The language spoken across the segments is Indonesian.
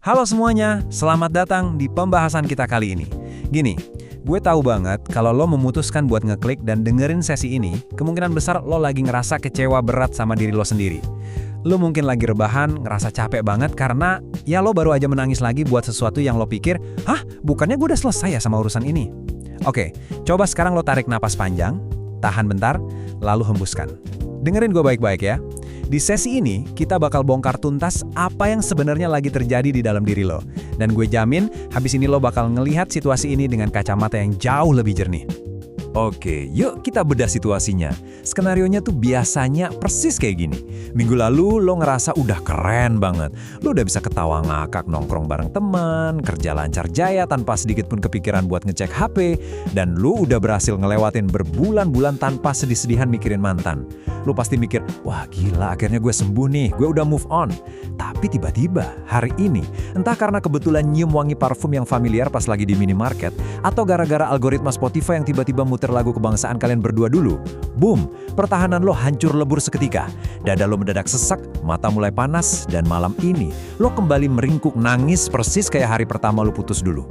Halo semuanya, selamat datang di pembahasan kita kali ini. Gini, gue tahu banget kalau lo memutuskan buat ngeklik dan dengerin sesi ini, kemungkinan besar lo lagi ngerasa kecewa berat sama diri lo sendiri. Lo mungkin lagi rebahan, ngerasa capek banget karena ya lo baru aja menangis lagi buat sesuatu yang lo pikir, hah, bukannya gue udah selesai ya sama urusan ini? Oke, coba sekarang lo tarik napas panjang, tahan bentar, lalu hembuskan. Dengerin gue baik-baik ya. Di sesi ini, kita bakal bongkar tuntas apa yang sebenarnya lagi terjadi di dalam diri lo. Dan gue jamin, habis ini lo bakal ngelihat situasi ini dengan kacamata yang jauh lebih jernih. Oke, yuk kita bedah situasinya. Skenarionya tuh biasanya persis kayak gini. Minggu lalu lo ngerasa udah keren banget. Lo udah bisa ketawa ngakak nongkrong bareng teman, kerja lancar jaya tanpa sedikit pun kepikiran buat ngecek HP, dan lo udah berhasil ngelewatin berbulan-bulan tanpa sedih-sedihan mikirin mantan. Lo pasti mikir, wah gila akhirnya gue sembuh nih, gue udah move on. Tapi tiba-tiba hari ini, entah karena kebetulan nyium wangi parfum yang familiar pas lagi di minimarket, atau gara-gara algoritma Spotify yang tiba-tiba muter lagu kebangsaan kalian berdua dulu, boom, pertahanan lo hancur lebur seketika. Dada lo mendadak sesak, mata mulai panas, dan malam ini lo kembali meringkuk nangis persis kayak hari pertama lo putus dulu.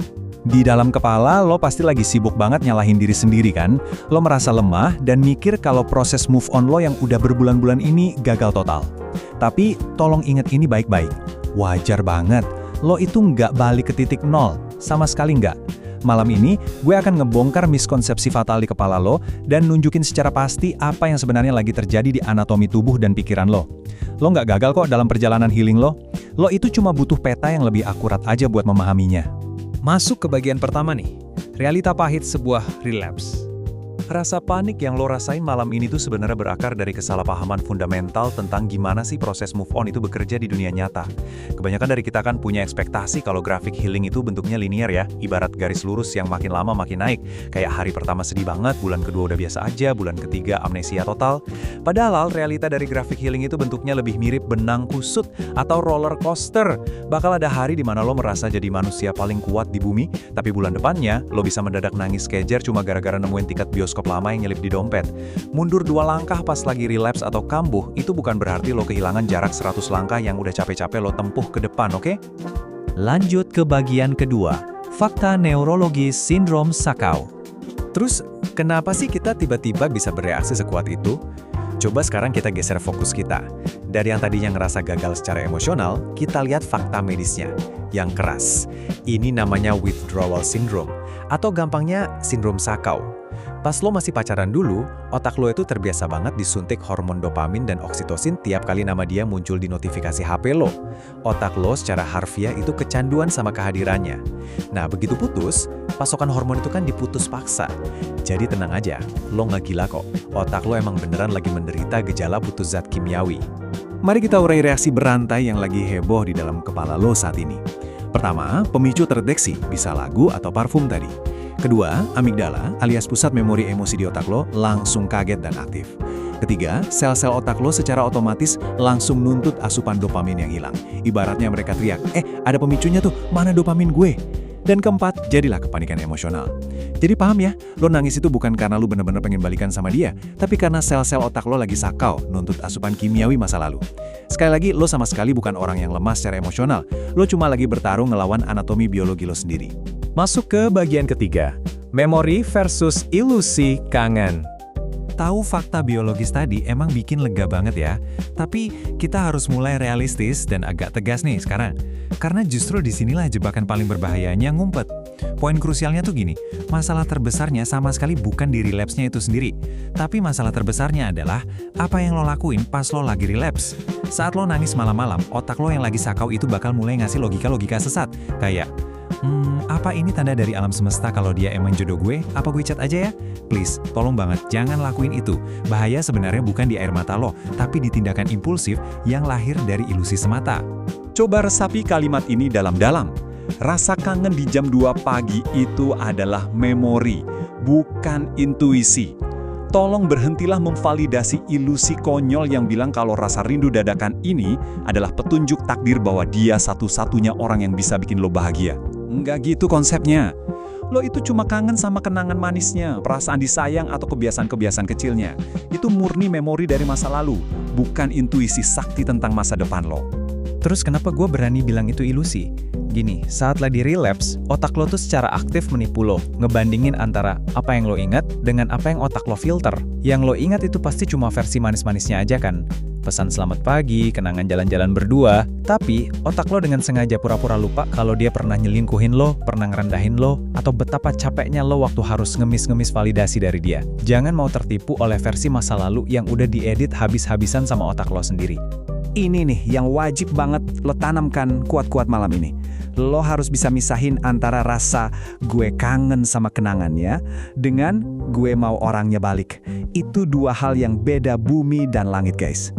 Di dalam kepala, lo pasti lagi sibuk banget nyalahin diri sendiri kan? Lo merasa lemah dan mikir kalau proses move on lo yang udah berbulan-bulan ini gagal total. Tapi, tolong ingat ini baik-baik. Wajar banget, lo itu nggak balik ke titik nol. Sama sekali nggak. Malam ini, gue akan ngebongkar miskonsepsi fatal di kepala lo dan nunjukin secara pasti apa yang sebenarnya lagi terjadi di anatomi tubuh dan pikiran lo. Lo nggak gagal kok dalam perjalanan healing lo. Lo itu cuma butuh peta yang lebih akurat aja buat memahaminya. Masuk ke bagian pertama nih, realita pahit sebuah relapse. Rasa panik yang lo rasain malam ini tuh sebenarnya berakar dari kesalahpahaman fundamental tentang gimana sih proses move on itu bekerja di dunia nyata. Kebanyakan dari kita kan punya ekspektasi kalau grafik healing itu bentuknya linear ya, ibarat garis lurus yang makin lama makin naik. Kayak hari pertama sedih banget, bulan kedua udah biasa aja, bulan ketiga amnesia total. Padahal realita dari grafik healing itu bentuknya lebih mirip benang kusut atau roller coaster. Bakal ada hari di mana lo merasa jadi manusia paling kuat di bumi, tapi bulan depannya lo bisa mendadak nangis kejer cuma gara-gara nemuin tiket bioskop lama yang nyelip di dompet. Mundur 2 langkah pas lagi relapse atau kambuh, itu bukan berarti lo kehilangan jarak 100 langkah yang udah capek-capek lo tempuh ke depan, oke? Lanjut ke bagian kedua, fakta neurologis sindrom Sakau. Terus, kenapa sih kita tiba-tiba bisa bereaksi sekuat itu? Coba sekarang kita geser fokus kita. Dari yang tadinya ngerasa gagal secara emosional, kita lihat fakta medisnya, yang keras. Ini namanya withdrawal syndrome, atau gampangnya sindrom Sakau. Pas lo masih pacaran dulu, otak lo itu terbiasa banget disuntik hormon dopamin dan oksitosin tiap kali nama dia muncul di notifikasi HP lo. Otak lo secara harfiah itu kecanduan sama kehadirannya. Nah, begitu putus, pasokan hormon itu kan diputus paksa. Jadi tenang aja, lo nggak gila kok. Otak lo emang beneran lagi menderita gejala butuh zat kimiawi. Mari kita urai reaksi berantai yang lagi heboh di dalam kepala lo saat ini. Pertama, pemicu terdeteksi, bisa lagu atau parfum tadi. Kedua, amigdala alias pusat memori emosi di otak lo langsung kaget dan aktif. Ketiga, sel-sel otak lo secara otomatis langsung nuntut asupan dopamin yang hilang. Ibaratnya mereka teriak, ada pemicunya tuh, mana dopamin gue? Dan keempat, jadilah kepanikan emosional. Jadi paham ya, lo nangis itu bukan karena lo bener-bener pengen balikan sama dia, tapi karena sel-sel otak lo lagi sakau, nuntut asupan kimiawi masa lalu. Sekali lagi, lo sama sekali bukan orang yang lemah secara emosional, lo cuma lagi bertarung ngelawan anatomi biologi lo sendiri. Masuk ke bagian ketiga, memori versus ilusi kangen. Tahu fakta biologis tadi emang bikin lega banget ya, tapi kita harus mulai realistis dan agak tegas nih sekarang. Karena justru disinilah jebakan paling berbahayanya ngumpet. Poin krusialnya tuh gini, masalah terbesarnya sama sekali bukan di relapse-nya itu sendiri. Tapi masalah terbesarnya adalah apa yang lo lakuin pas lo lagi relapse. Saat lo nangis malam-malam, otak lo yang lagi sakau itu bakal mulai ngasih logika-logika sesat. Kayak, apa ini tanda dari alam semesta kalau dia emang jodoh gue? Apa gue chat aja ya? Please, tolong banget, jangan lakuin itu. Bahaya sebenarnya bukan di air mata lo, tapi di tindakan impulsif yang lahir dari ilusi semata. Coba resapi kalimat ini dalam-dalam. Rasa kangen di jam 2 pagi itu adalah memori, bukan intuisi. Tolong berhentilah memvalidasi ilusi konyol yang bilang kalau rasa rindu dadakan ini adalah petunjuk takdir bahwa dia satu-satunya orang yang bisa bikin lo bahagia. Enggak gitu konsepnya. Lo itu cuma kangen sama kenangan manisnya, perasaan disayang atau kebiasaan-kebiasaan kecilnya. Itu murni memori dari masa lalu, bukan intuisi sakti tentang masa depan lo. Terus kenapa gue berani bilang itu ilusi? Gini, saat lagi relapse, otak lo tuh secara aktif menipu lo, ngebandingin antara apa yang lo ingat dengan apa yang otak lo filter. Yang lo ingat itu pasti cuma versi manis-manisnya aja kan? Pesan selamat pagi, kenangan jalan-jalan berdua. Tapi, otak lo dengan sengaja pura-pura lupa kalau dia pernah nyelingkuhin lo, pernah ngerendahin lo, atau betapa capeknya lo waktu harus ngemis-ngemis validasi dari dia. Jangan mau tertipu oleh versi masa lalu yang udah diedit habis-habisan sama otak lo sendiri. Ini nih yang wajib banget lo tanamkan kuat-kuat malam ini. Lo harus bisa misahin antara rasa gue kangen sama kenangannya dengan gue mau orangnya balik. Itu dua hal yang beda bumi dan langit, guys.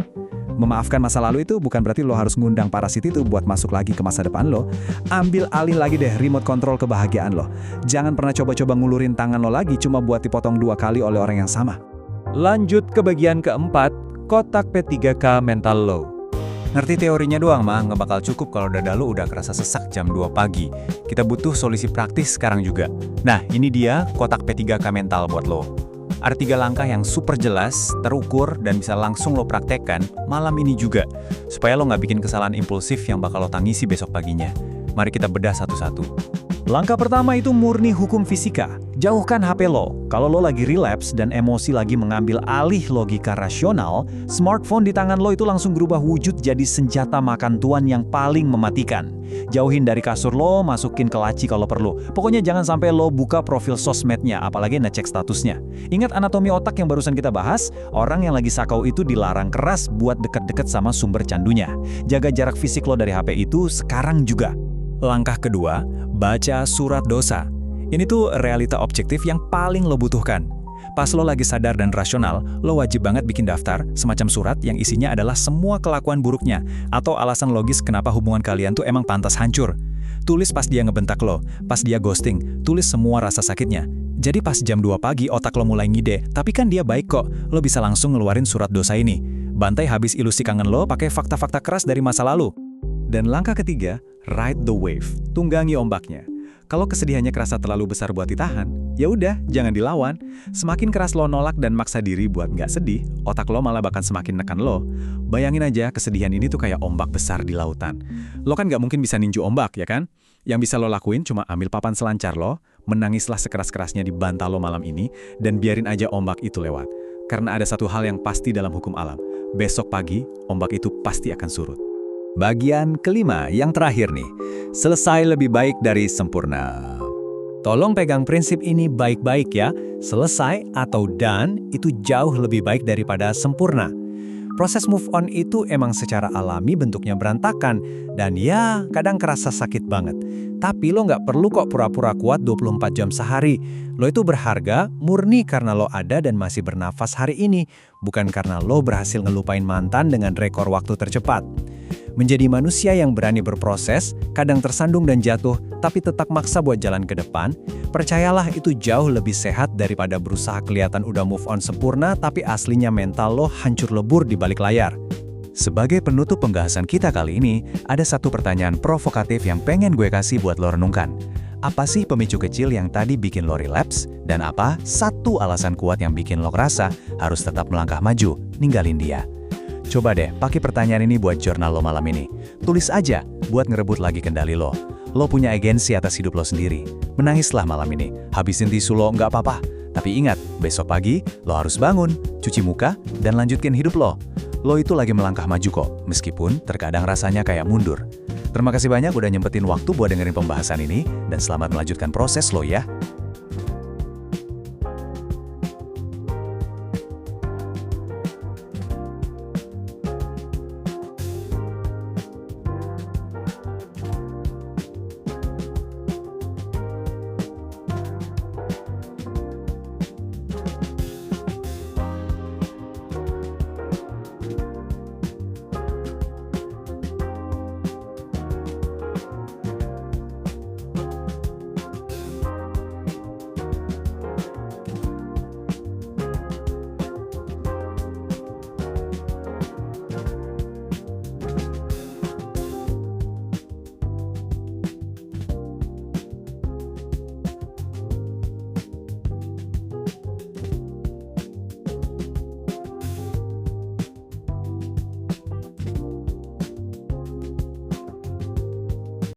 Memaafkan masa lalu itu bukan berarti lo harus ngundang parasit itu buat masuk lagi ke masa depan lo. Ambil alih lagi deh remote control kebahagiaan lo. Jangan pernah coba-coba ngulurin tangan lo lagi cuma buat dipotong 2 kali oleh orang yang sama. Lanjut ke bagian keempat, kotak P3K mental low. Ngerti teorinya doang mah, nggak bakal cukup kalau dada lo udah kerasa sesak jam 2 pagi. Kita butuh solusi praktis sekarang juga. Nah, ini dia kotak P3K mental buat lo. Ada 3 langkah yang super jelas, terukur, dan bisa langsung lo praktekkan malam ini juga. Supaya lo nggak bikin kesalahan impulsif yang bakal lo tangisi besok paginya. Mari kita bedah satu-satu. Langkah pertama itu murni hukum fisika. Jauhkan HP lo. Kalau lo lagi relapse dan emosi lagi mengambil alih logika rasional, smartphone di tangan lo itu langsung berubah wujud jadi senjata makan tuan yang paling mematikan. Jauhin dari kasur lo, masukin ke laci kalau perlu. Pokoknya jangan sampai lo buka profil sosmednya, apalagi ngecek statusnya. Ingat anatomi otak yang barusan kita bahas? Orang yang lagi sakau itu dilarang keras buat deket-deket sama sumber candunya. Jaga jarak fisik lo dari HP itu sekarang juga. Langkah kedua, baca surat dosa. Ini tuh realita objektif yang paling lo butuhkan. Pas lo lagi sadar dan rasional, lo wajib banget bikin daftar, semacam surat yang isinya adalah semua kelakuan buruknya, atau alasan logis kenapa hubungan kalian tuh emang pantas hancur. Tulis pas dia ngebentak lo, pas dia ghosting, tulis semua rasa sakitnya. Jadi pas jam 2 pagi otak lo mulai ngide, tapi kan dia baik kok, lo bisa langsung ngeluarin surat dosa ini. Bantai habis ilusi kangen lo pakai fakta-fakta keras dari masa lalu. Dan langkah ketiga, ride the wave, tunggangi ombaknya. Kalau kesedihannya kerasa terlalu besar buat ditahan, ya udah, jangan dilawan. Semakin keras lo nolak dan maksa diri buat nggak sedih, otak lo malah bahkan semakin nekan lo. Bayangin aja, kesedihan ini tuh kayak ombak besar di lautan. Lo kan nggak mungkin bisa ninju ombak, ya kan? Yang bisa lo lakuin cuma ambil papan selancar lo, menangislah sekeras-kerasnya di bantal lo malam ini, dan biarin aja ombak itu lewat. Karena ada satu hal yang pasti dalam hukum alam. Besok pagi, ombak itu pasti akan surut. Bagian kelima, yang terakhir nih. Selesai lebih baik dari sempurna. Tolong pegang prinsip ini baik-baik ya. Selesai atau done itu jauh lebih baik daripada sempurna. Proses move on itu emang secara alami bentuknya berantakan. Dan ya, kadang kerasa sakit banget. Tapi lo nggak perlu kok pura-pura kuat 24 jam sehari. Lo itu berharga murni karena lo ada dan masih bernafas hari ini. Bukan karena lo berhasil ngelupain mantan dengan rekor waktu tercepat. Menjadi manusia yang berani berproses, kadang tersandung dan jatuh, tapi tetap maksa buat jalan ke depan, percayalah itu jauh lebih sehat daripada berusaha kelihatan udah move on sempurna, tapi aslinya mental lo hancur lebur di balik layar. Sebagai penutup pembahasan kita kali ini, ada satu pertanyaan provokatif yang pengen gue kasih buat lo renungkan. Apa sih pemicu kecil yang tadi bikin lo relapse? Dan apa satu alasan kuat yang bikin lo ngerasa harus tetap melangkah maju, ninggalin dia? Coba deh, pakai pertanyaan ini buat jurnal lo malam ini. Tulis aja, buat ngerebut lagi kendali lo. Lo punya agensi atas hidup lo sendiri. Menangislah malam ini. Habisin tisu lo, nggak apa-apa. Tapi ingat, besok pagi, lo harus bangun, cuci muka, dan lanjutkan hidup lo. Lo itu lagi melangkah maju kok, meskipun terkadang rasanya kayak mundur. Terima kasih banyak udah nyempetin waktu buat dengerin pembahasan ini, dan selamat melanjutkan proses lo ya.